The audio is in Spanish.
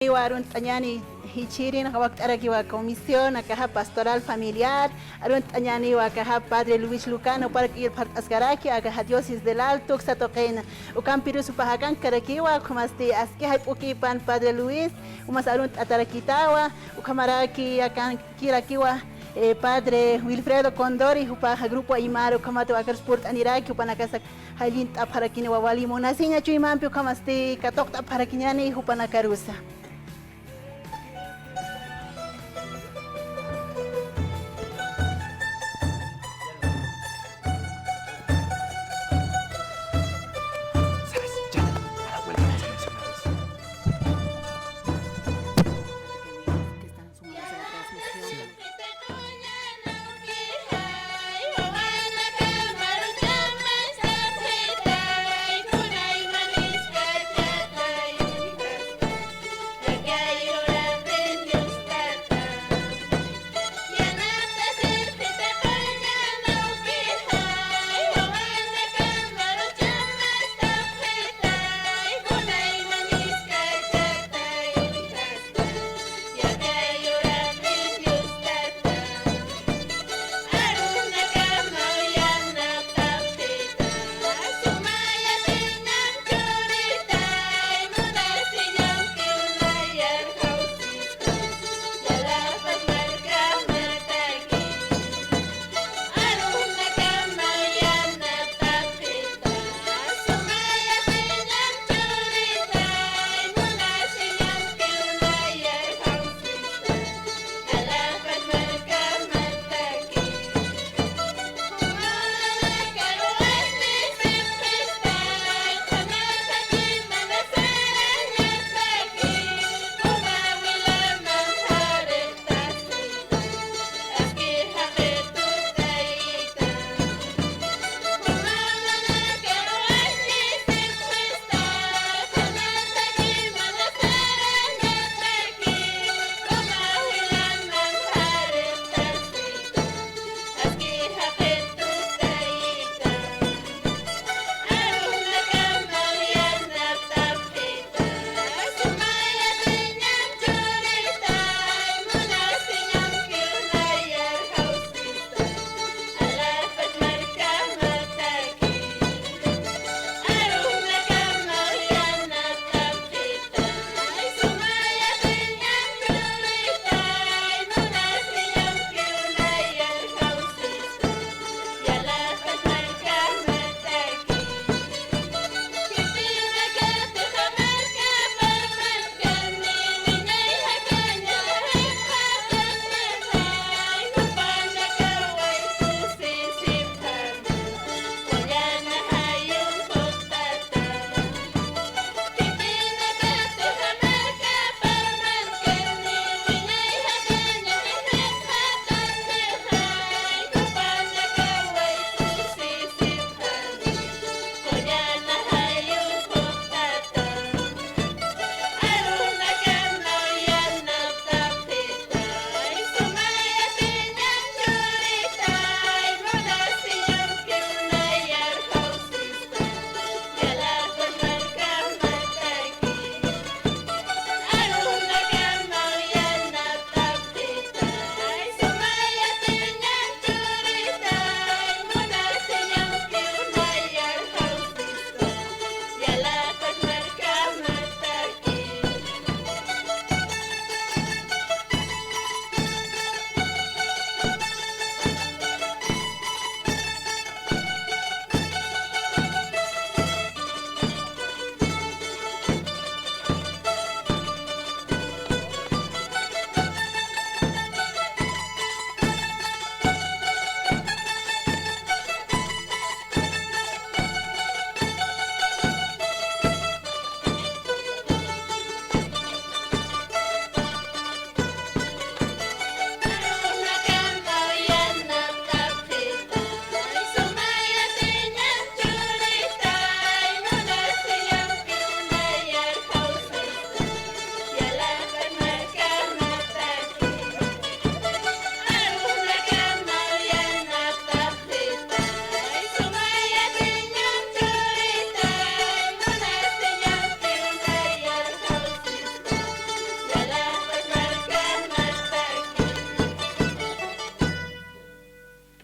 Arun tanyani hichirin hawak comisión akaha pastoral familiar arun tanyani akaha padre Luis Lucano para que ir part asgaraki akaha diócesis del Alto xatoqena ukampiru supahakan karakiwa kumasti aski ukipan padre Luis umas arun atarakitawa ukamaraki akan kirakiwa padre Wilfredo Condori upaha grupo Aymaro kamato akarsport aniraki upanakasak halin taparakini wawali monasinya chuimampi ukamasti katok taparakinyani upanakarusa.